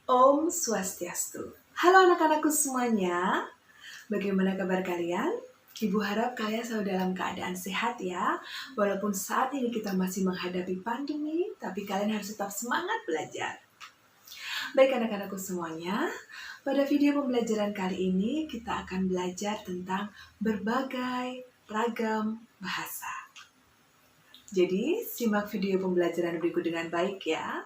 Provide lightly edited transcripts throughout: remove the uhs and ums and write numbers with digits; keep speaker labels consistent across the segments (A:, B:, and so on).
A: Om Swastiastu. Halo anak-anakku semuanya, bagaimana kabar kalian? Ibu harap kalian selalu dalam keadaan sehat ya. Walaupun saat ini kita masih menghadapi pandemi, tapi kalian harus tetap semangat belajar. Baik anak-anakku semuanya, pada video pembelajaran kali ini kita akan belajar tentang berbagai ragam bahasa. Jadi, simak video pembelajaran berikut dengan baik ya.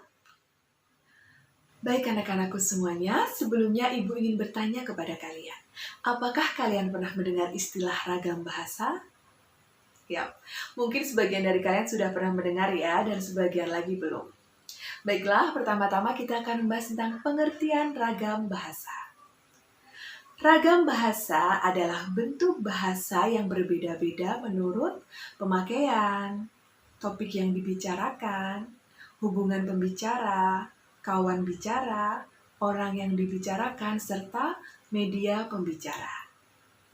A: Baik anak-anakku semuanya, sebelumnya Ibu ingin bertanya kepada kalian. Apakah kalian pernah mendengar istilah ragam bahasa? Ya, mungkin sebagian dari kalian sudah pernah mendengar ya, dan sebagian lagi belum. Baiklah, pertama-tama kita akan membahas tentang pengertian ragam bahasa. Ragam bahasa adalah bentuk bahasa yang berbeda-beda menurut pemakaian, topik yang dibicarakan, hubungan pembicara, kawan bicara, orang yang dibicarakan, serta media pembicara.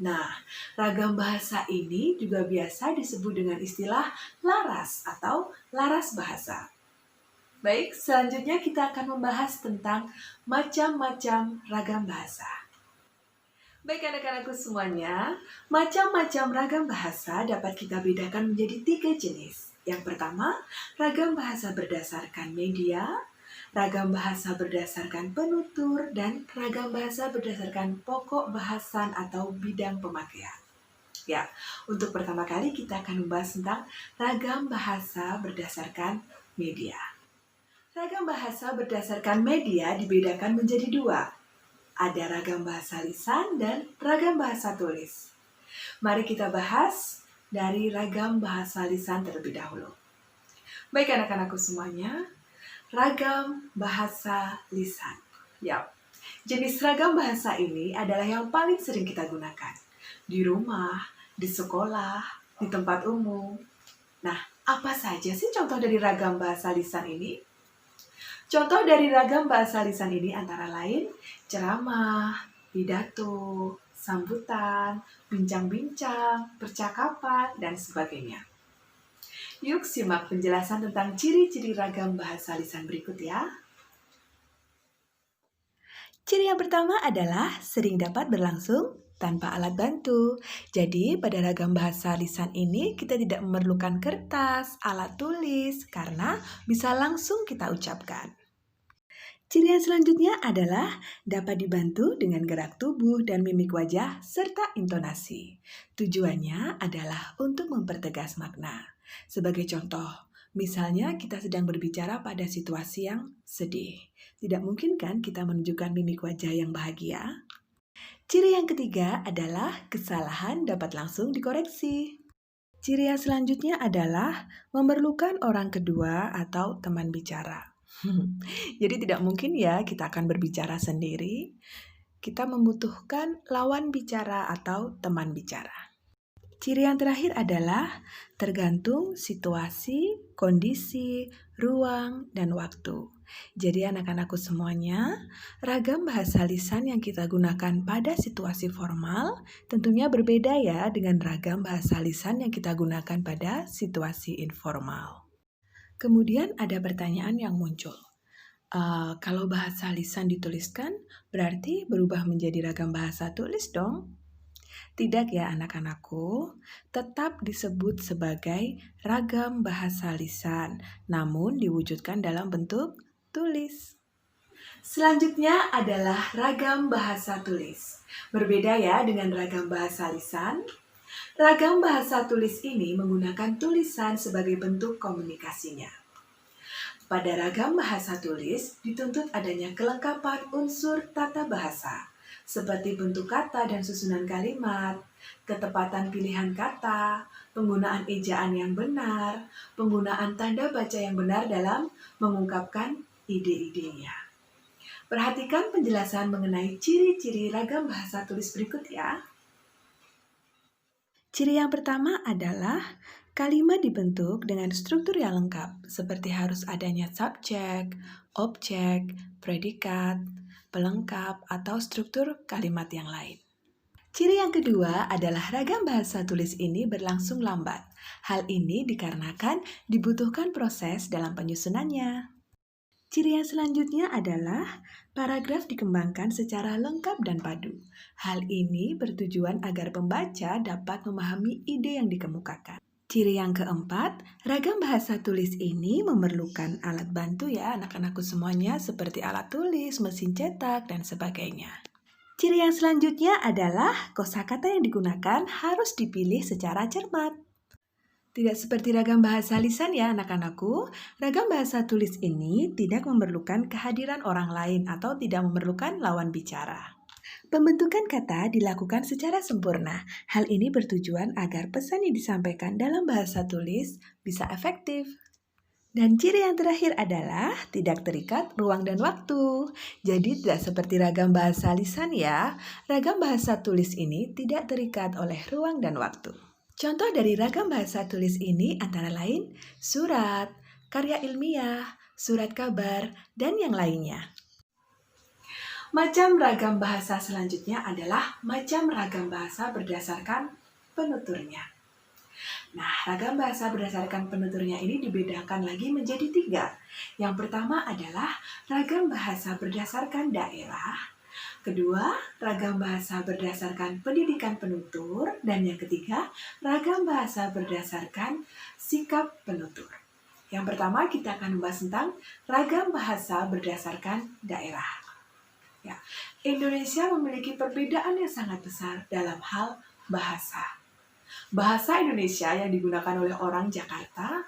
A: Nah, ragam bahasa ini juga biasa disebut dengan istilah laras atau laras bahasa. Baik, selanjutnya kita akan membahas tentang macam-macam ragam bahasa. Baik anak-anakku semuanya, macam-macam ragam bahasa dapat kita bedakan menjadi 3 jenis. Yang pertama, ragam bahasa berdasarkan media, ragam bahasa berdasarkan penutur, dan ragam bahasa berdasarkan pokok bahasan atau bidang pemakaian. Ya, untuk pertama kali kita akan membahas tentang ragam bahasa berdasarkan media. Ragam bahasa berdasarkan media dibedakan menjadi 2. Ada ragam bahasa lisan dan ragam bahasa tulis. Mari kita bahas dari ragam bahasa lisan terlebih dahulu. Baik anak-anakku semuanya, ragam bahasa lisan. Ya, jenis ragam bahasa ini adalah yang paling sering kita gunakan. Di rumah, di sekolah, di tempat umum. Nah, apa saja sih contoh dari ragam bahasa lisan ini? Contoh dari ragam bahasa lisan ini antara lain ceramah, pidato, sambutan, bincang-bincang, percakapan, dan sebagainya. Yuk simak penjelasan tentang ciri-ciri ragam bahasa lisan berikut ya. Ciri yang pertama adalah sering dapat berlangsung tanpa alat bantu. Jadi pada ragam bahasa lisan ini kita tidak memerlukan kertas, alat tulis, karena bisa langsung kita ucapkan. Ciri yang selanjutnya adalah dapat dibantu dengan gerak tubuh dan mimik wajah serta intonasi. Tujuannya adalah untuk mempertegas makna. Sebagai contoh, misalnya kita sedang berbicara pada situasi yang sedih. Tidak mungkin kan kita menunjukkan mimik wajah yang bahagia? Ciri yang ketiga adalah kesalahan dapat langsung dikoreksi. Ciri yang selanjutnya adalah memerlukan orang kedua atau teman bicara. Jadi tidak mungkin ya kita akan berbicara sendiri. Kita membutuhkan lawan bicara atau teman bicara. Ciri yang terakhir adalah tergantung situasi, kondisi, ruang, dan waktu. Jadi anak-anakku semuanya, ragam bahasa lisan yang kita gunakan pada situasi formal tentunya berbeda ya dengan ragam bahasa lisan yang kita gunakan pada situasi informal. Kemudian ada pertanyaan yang muncul. Kalau bahasa lisan dituliskan, berarti berubah menjadi ragam bahasa tulis dong? Tidak ya anak-anakku, tetap disebut sebagai ragam bahasa lisan, namun diwujudkan dalam bentuk tulis. Selanjutnya adalah ragam bahasa tulis. Berbeda ya dengan ragam bahasa lisan. Ragam bahasa tulis ini menggunakan tulisan sebagai bentuk komunikasinya. Pada ragam bahasa tulis dituntut adanya kelengkapan unsur tata bahasa, seperti bentuk kata dan susunan kalimat, ketepatan pilihan kata, penggunaan ejaan yang benar, penggunaan tanda baca yang benar dalam mengungkapkan ide-idenya. Perhatikan penjelasan mengenai ciri-ciri ragam bahasa tulis berikut ya. Ciri yang pertama adalah kalimat dibentuk dengan struktur yang lengkap, seperti harus adanya subjek, objek, predikat, pelengkap, atau struktur kalimat yang lain. Ciri yang kedua adalah ragam bahasa tulis ini berlangsung lambat. Hal ini dikarenakan dibutuhkan proses dalam penyusunannya. Ciri yang selanjutnya adalah paragraf dikembangkan secara lengkap dan padu. Hal ini bertujuan agar pembaca dapat memahami ide yang dikemukakan. Ciri yang keempat, ragam bahasa tulis ini memerlukan alat bantu ya anak-anakku semuanya seperti alat tulis, mesin cetak, dan sebagainya. Ciri yang selanjutnya adalah kosakata yang digunakan harus dipilih secara cermat. Tidak seperti ragam bahasa lisan ya anak-anakku, ragam bahasa tulis ini tidak memerlukan kehadiran orang lain atau tidak memerlukan lawan bicara. Pembentukan kata dilakukan secara sempurna. Hal ini bertujuan agar pesan yang disampaikan dalam bahasa tulis bisa efektif. Dan ciri yang terakhir adalah tidak terikat ruang dan waktu. Jadi tidak seperti ragam bahasa lisan ya, ragam bahasa tulis ini tidak terikat oleh ruang dan waktu. Contoh dari ragam bahasa tulis ini antara lain surat, karya ilmiah, surat kabar, dan yang lainnya. Macam ragam bahasa selanjutnya adalah macam ragam bahasa berdasarkan penuturnya. Nah, ragam bahasa berdasarkan penuturnya ini dibedakan lagi menjadi 3. Yang pertama adalah ragam bahasa berdasarkan daerah. Kedua, ragam bahasa berdasarkan pendidikan penutur. Dan yang ketiga, ragam bahasa berdasarkan sikap penutur. Yang pertama, kita akan membahas tentang ragam bahasa berdasarkan daerah. Ya, Indonesia memiliki perbedaan yang sangat besar dalam hal bahasa. Bahasa Indonesia yang digunakan oleh orang Jakarta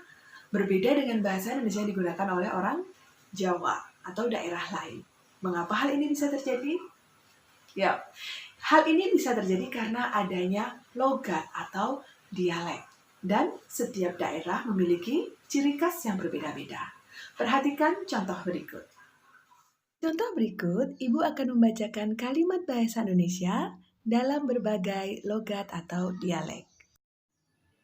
A: berbeda dengan bahasa Indonesia yang digunakan oleh orang Jawa atau daerah lain. Mengapa hal ini bisa terjadi? Ya, hal ini bisa terjadi karena adanya logat atau dialek. Dan setiap daerah memiliki ciri khas yang berbeda-beda. Perhatikan contoh berikut. Contoh berikut, Ibu akan membacakan kalimat bahasa Indonesia dalam berbagai logat atau dialek.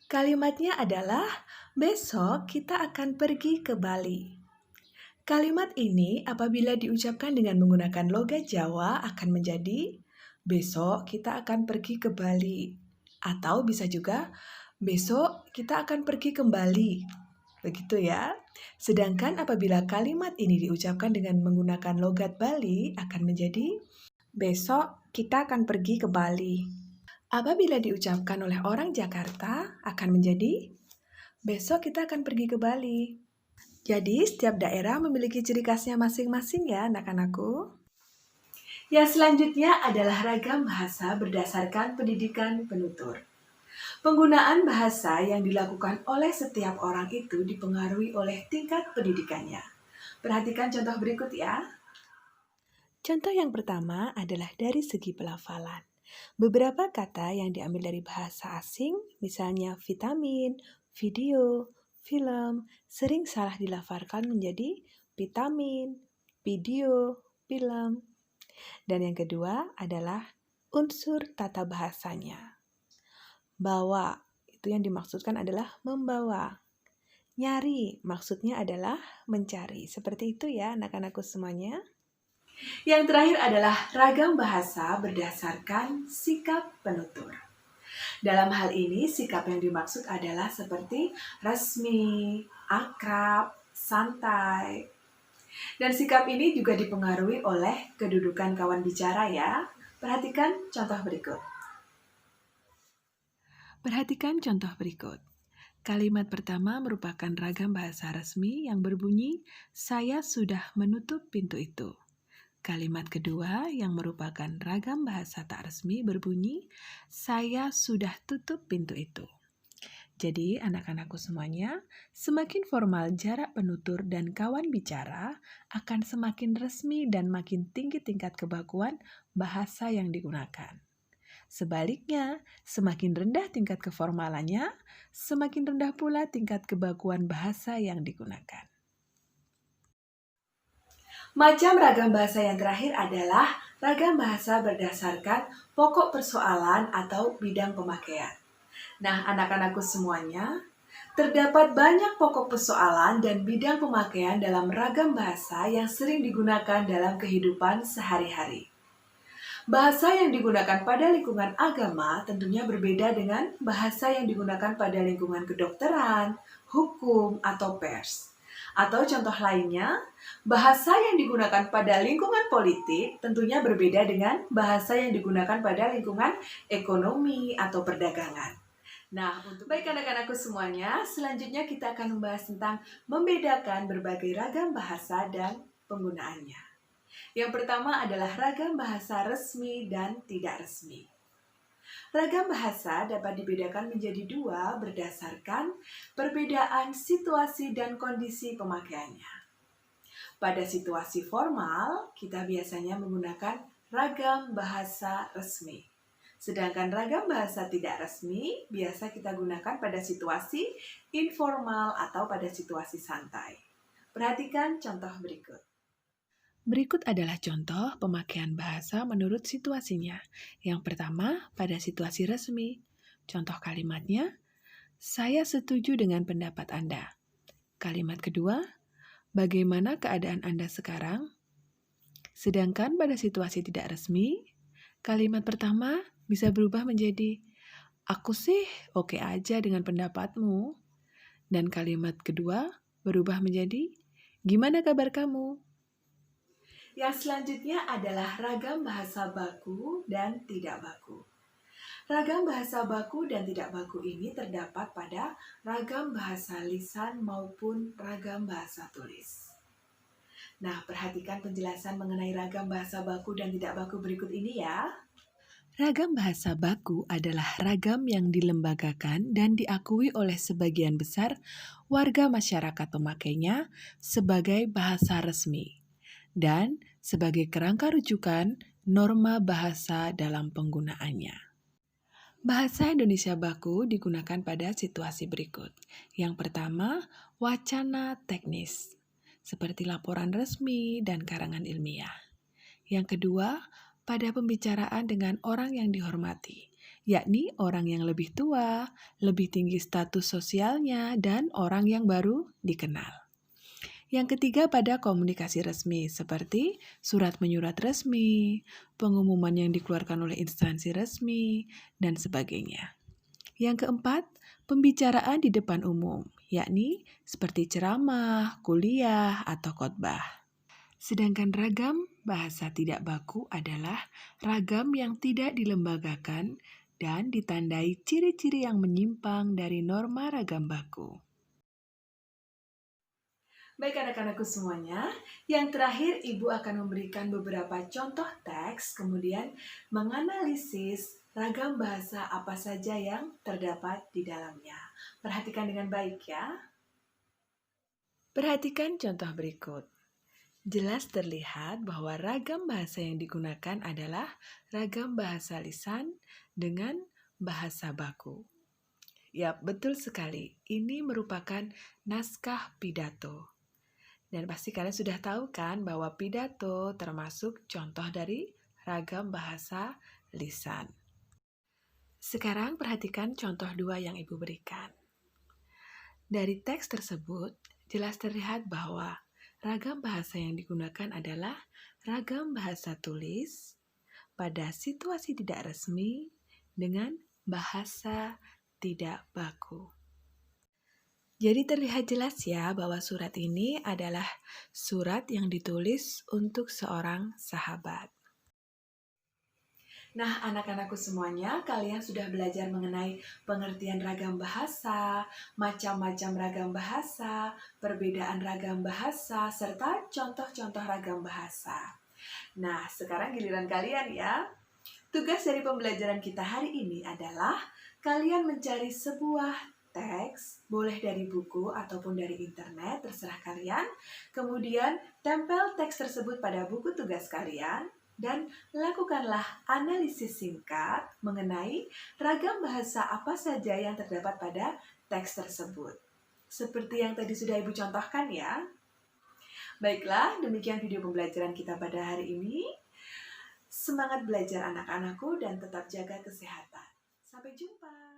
A: Kalimatnya adalah, besok kita akan pergi ke Bali. Kalimat ini apabila diucapkan dengan menggunakan logat Jawa akan menjadi, besok kita akan pergi ke Bali. Atau bisa juga, besok kita akan pergi kembali. Begitu ya. Sedangkan apabila kalimat ini diucapkan dengan menggunakan logat Bali akan menjadi, besok kita akan pergi ke Bali. Apabila diucapkan oleh orang Jakarta akan menjadi, besok kita akan pergi ke Bali. Jadi setiap daerah memiliki ciri khasnya masing-masing ya anak-anakku. Yang selanjutnya adalah ragam bahasa berdasarkan pendidikan penutur. Penggunaan bahasa yang dilakukan oleh setiap orang itu dipengaruhi oleh tingkat pendidikannya. Perhatikan contoh berikut ya. Contoh yang pertama adalah dari segi pelafalan. Beberapa kata yang diambil dari bahasa asing, misalnya vitamin, video, film, sering salah dilafalkan menjadi vitamin, video, film. Dan yang kedua adalah unsur tata bahasanya. Bawa, itu yang dimaksudkan adalah membawa. Nyari, maksudnya adalah mencari. Seperti itu ya anak-anakku semuanya. Yang terakhir adalah ragam bahasa berdasarkan sikap penutur. Dalam hal ini, sikap yang dimaksud adalah seperti resmi, akrab, santai. Dan sikap ini juga dipengaruhi oleh kedudukan kawan bicara ya. Perhatikan contoh berikut. Perhatikan contoh berikut. Kalimat pertama merupakan ragam bahasa resmi yang berbunyi, saya sudah menutup pintu itu. Kalimat kedua yang merupakan ragam bahasa tak resmi berbunyi, saya sudah tutup pintu itu. Jadi anak-anakku semuanya, semakin formal jarak penutur dan kawan bicara, akan semakin resmi dan makin tinggi tingkat kebakuan bahasa yang digunakan. Sebaliknya, semakin rendah tingkat keformalannya, semakin rendah pula tingkat kebakuan bahasa yang digunakan. Macam ragam bahasa yang terakhir adalah ragam bahasa berdasarkan pokok persoalan atau bidang pemakaian. Nah, anak-anakku semuanya, terdapat banyak pokok persoalan dan bidang pemakaian dalam ragam bahasa yang sering digunakan dalam kehidupan sehari-hari. Bahasa yang digunakan pada lingkungan agama tentunya berbeda dengan bahasa yang digunakan pada lingkungan kedokteran, hukum, atau pers. Atau contoh lainnya, bahasa yang digunakan pada lingkungan politik tentunya berbeda dengan bahasa yang digunakan pada lingkungan ekonomi atau perdagangan. Nah, untuk baik anak-anakku semuanya, selanjutnya kita akan membahas tentang membedakan berbagai ragam bahasa dan penggunaannya. Yang pertama adalah ragam bahasa resmi dan tidak resmi. Ragam bahasa dapat dibedakan menjadi dua berdasarkan perbedaan situasi dan kondisi pemakaiannya. Pada situasi formal, kita biasanya menggunakan ragam bahasa resmi. Sedangkan ragam bahasa tidak resmi biasa kita gunakan pada situasi informal atau pada situasi santai. Perhatikan contoh berikut. Berikut adalah contoh pemakaian bahasa menurut situasinya. Yang pertama, pada situasi resmi. Contoh kalimatnya, saya setuju dengan pendapat Anda. Kalimat kedua, bagaimana keadaan Anda sekarang? Sedangkan pada situasi tidak resmi, kalimat pertama bisa berubah menjadi, aku sih oke aja dengan pendapatmu. Dan kalimat kedua berubah menjadi, gimana kabar kamu? Yang selanjutnya adalah ragam bahasa baku dan tidak baku. Ragam bahasa baku dan tidak baku ini terdapat pada ragam bahasa lisan maupun ragam bahasa tulis. Nah, perhatikan penjelasan mengenai ragam bahasa baku dan tidak baku berikut ini ya. Ragam bahasa baku adalah ragam yang dilembagakan dan diakui oleh sebagian besar warga masyarakat pemakainya sebagai bahasa resmi dan sebagai kerangka rujukan norma bahasa dalam penggunaannya. Bahasa Indonesia baku digunakan pada situasi berikut. Yang pertama, wacana teknis, seperti laporan resmi dan karangan ilmiah. Yang kedua, pada pembicaraan dengan orang yang dihormati, yakni orang yang lebih tua, lebih tinggi status sosialnya, dan orang yang baru dikenal. Yang ketiga, pada komunikasi resmi, seperti surat menyurat resmi, pengumuman yang dikeluarkan oleh instansi resmi, dan sebagainya. Yang keempat, pembicaraan di depan umum, yakni seperti ceramah, kuliah, atau khotbah. Sedangkan ragam bahasa tidak baku adalah ragam yang tidak dilembagakan dan ditandai ciri-ciri yang menyimpang dari norma ragam baku. Baik anak-anakku semuanya, yang terakhir Ibu akan memberikan beberapa contoh teks, kemudian menganalisis ragam bahasa apa saja yang terdapat di dalamnya. Perhatikan dengan baik ya. Perhatikan contoh berikut. Jelas terlihat bahwa ragam bahasa yang digunakan adalah ragam bahasa lisan dengan bahasa baku. Ya, betul sekali. Ini merupakan naskah pidato. Dan pasti kalian sudah tahu kan bahwa pidato termasuk contoh dari ragam bahasa lisan. Sekarang perhatikan contoh dua yang Ibu berikan. Dari teks tersebut, jelas terlihat bahwa ragam bahasa yang digunakan adalah ragam bahasa tulis pada situasi tidak resmi dengan bahasa tidak baku. Jadi terlihat jelas ya bahwa surat ini adalah surat yang ditulis untuk seorang sahabat. Nah, anak-anakku semuanya, kalian sudah belajar mengenai pengertian ragam bahasa, macam-macam ragam bahasa, perbedaan ragam bahasa, serta contoh-contoh ragam bahasa. Nah, sekarang giliran kalian ya. Tugas dari pembelajaran kita hari ini adalah kalian mencari sebuah teks, boleh dari buku ataupun dari internet, terserah kalian. Kemudian tempel teks tersebut pada buku tugas kalian dan lakukanlah analisis singkat mengenai ragam bahasa apa saja yang terdapat pada teks tersebut. Seperti yang tadi sudah Ibu contohkan ya. Baiklah, demikian video pembelajaran kita pada hari ini. Semangat belajar anak-anakku dan tetap jaga kesehatan. Sampai jumpa.